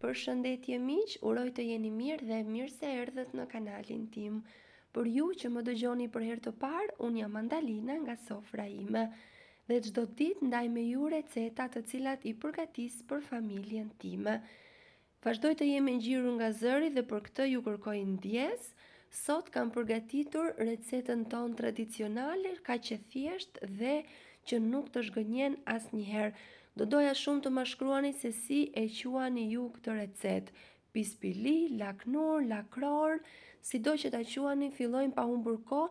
Përshëndetje miq, uroj të jeni mirë dhe mirë se erdhët në kanalin tim. Për ju që më dëgjoni për herë të parë, unë jam Mandalina nga sofra ime dhe çdo ditë ndaj me ju receta të cilat i përgatis për familjen time. Vazhdoj të jemi ngjirur nga zëri dhe për këtë ju kërkoj ndjes. Sot kam përgatitur recetën tonë tradicionale, kaq e thjeshtë dhe që nuk të zhgënjen asnjëherë. Do doja shumë të ma shkruani se si e quani ju këtë recetë. Pispili, laknur, lakror, sido që ta quani, fillojmë pa humbur kohë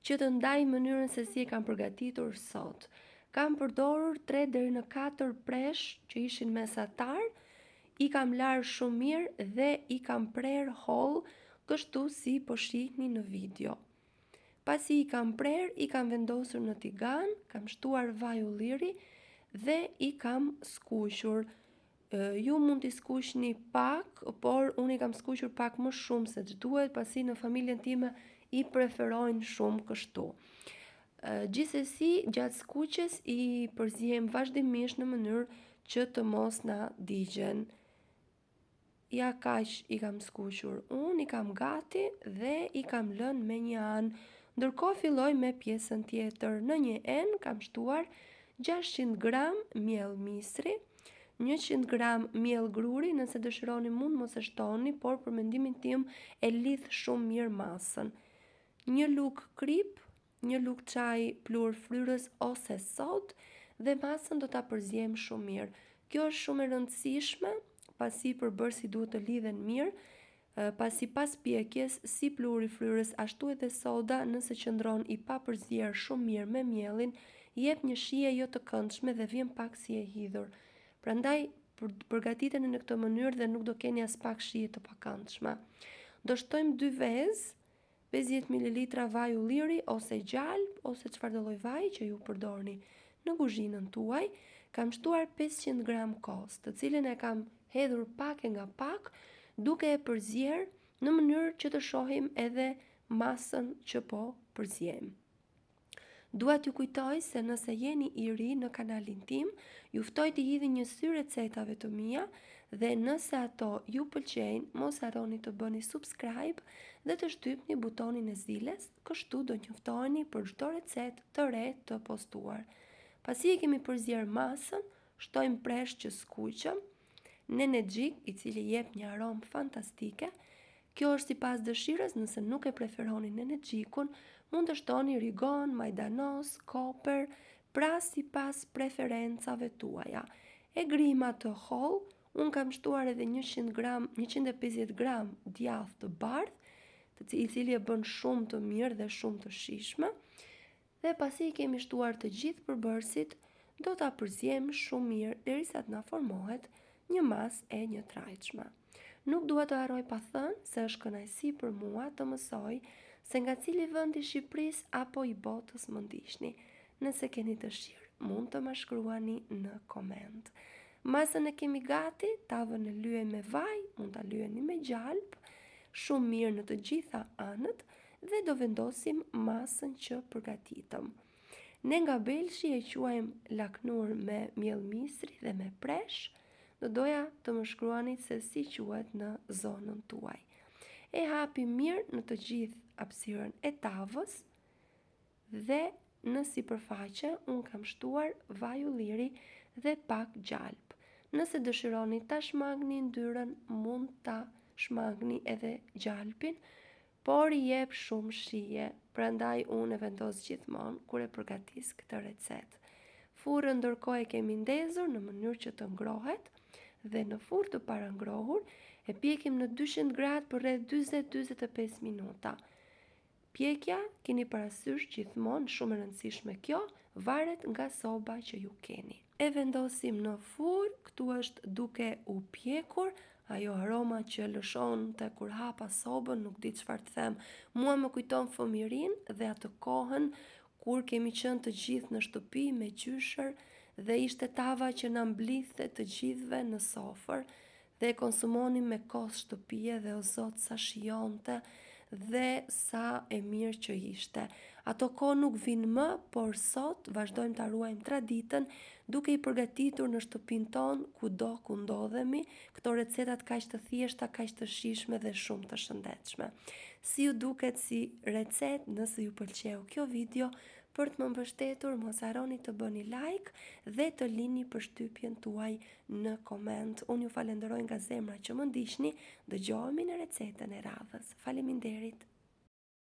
që të ndaj mënyrën se si e kam përgatitur sot. Kam përdorur 3 deri në 4 presh që ishin mesatar, i kam larë shumë mirë dhe i kam prerë holl, kështu si po shihni në video. Pasi i kam prerë, i kam vendosur në tigan, kam shtuar vaj ulliri dhe i kam skuqur. Ju mund t'i skuqni pak, por unë i kam skuqur pak më shumë se ç'duhet, pasi në familjen time i preferojnë shumë kështu. Gjithsesi, gjatë skuqjes i përzihem vazhdimisht në mënyrë që të mos na digjen. Ja kaq i kam skuqur unë, i kam gati dhe i kam lënë me një anë. Ndërkohë filloj me pjesën tjetër. Në një enë kam shtuar 600 gram miell misri, 100 gram miell gruri, nëse dëshironi mund mos e shtoni, por për mendimin tim e lidh shumë mirë masën. 1 lugë krip, 1 lugë çaj pluhur fryrës ose sod dhe masën do ta përzihem shumë mirë. Kjo është shumë e rëndësishme, pasi përbërësi duhet të lidhen mirë, pasi pas pjekjes, si pluhuri fryrës, ashtu edhe soda, nëse qëndron i papërzier shumë mirë me mielin, jep një shije jo të këndshme dhe vjen pak si e hidhur. Prandaj përgatiteni në këtë mënyrë dhe nuk do keni as pak shije të pakëndshme. Do shtojmë 2 vezë, 50 ml vaj ulliri ose gjalp ose çfarë do lloj vaji që ju përdorni në kuzhinën tuaj. Kam shtuar 500 gram kos, të cilën e kam hedhur pak e nga pak, duke e përzier në mënyrë që të shohim edhe masën që po përziejmë. Dua t'ju kujtoj se nëse jeni i ri në kanalin tim, ju ftoj t'i hidhni një sy recetave të mia dhe nëse ato ju pëlqejnë, mos harroni të bëni subscribe dhe të shtypni butonin e ziles, kështu do njoftoheni për çdo recetë të re të postuar. Pasi e kemi përzier masën, shtojmë presh që skuqëm, nenexhik, i cili jep një aromë fantastike. Kjo është sipas dëshirës, nëse nuk e preferoni nenexhikun, mund të shtoni rigon, majdanos, koper, pra sipas preferencave tuaja. E grima të holl, unë kam shtuar edhe 150 gram djath të bardh, i cili e bën shumë të mirë dhe shumë të shijshme. Dhe pasi i kemi shtuar të gjithë përbërësit, do ta përziejmë shumë mirë derisa të na formohet një masë e një trajtshme. Nuk dua të harroj pa thënë se është kënaqësi për mua të mësoj se nga cili vend i Shqipërisë apo i botës më ndiqni. Nëse keni dëshirë, mund të më shkruani në koment. Masën e kemi gati, tavën e lyej me vaj, mund ta lyeni me gjalp, shumë mirë në të gjitha anët dhe do vendosim masën që përgatitëm. Ne nga Belshi e quajmë laknur me miell misri dhe me presh. Do doja të më shkruani se si quhet në zonën tuaj. E hapi mirë në të gjithë hapësirën e tavës dhe në sipërfaqe unë kam shtuar vaj ulliri dhe pak gjalp. Nëse dëshironi ta shmangni yndyrën, mund ta shmangni edhe gjalpin, por i jep shumë shije, prandaj unë e vendos gjithmonë kur e përgatis këtë recetë. Furrën ndërkohë e kemi ndezur në mënyrë që të ngrohet dhe në furrë të parangrohur e pjekim në 200 gradë për rreth 40-45 minuta. Pjekja, keni parasysh gjithmonë, shumë e rëndësishme kjo, varet nga soba që ju keni. E vendosim në furrë, këtu është duke u pjekur, ajo aroma që lëshon të kur hapa sobën, nuk di çfarë të them. Mua më kujton fëmijërinë dhe atë kohën kur kemi qenë të gjithë në shtëpi me gjyshër dhe ishte tava që na mblidhte të gjithëve në sofër dhe konsumonim me kos shtëpie dhe o zot sa shijonte dhe sa e mirë që ishte. Ato kohë nuk vinë më, por sot vazhdojmë ta ruajmë traditën duke i përgatitur në shtëpinë tonë kudo ku ndodhemi këto recetat kaq të thjeshta, kaq të shijshme dhe shumë të shëndetshme. Si ju duket si recetë, nëse ju pëlqeu kjo video, për të më mbështetur mos harroni të bëni like dhe të lini përshtypjen tuaj në koment. Unë ju falenderoj nga zemra që më ndiqni, dëgjohemi në recetën e radhës. Faleminderit.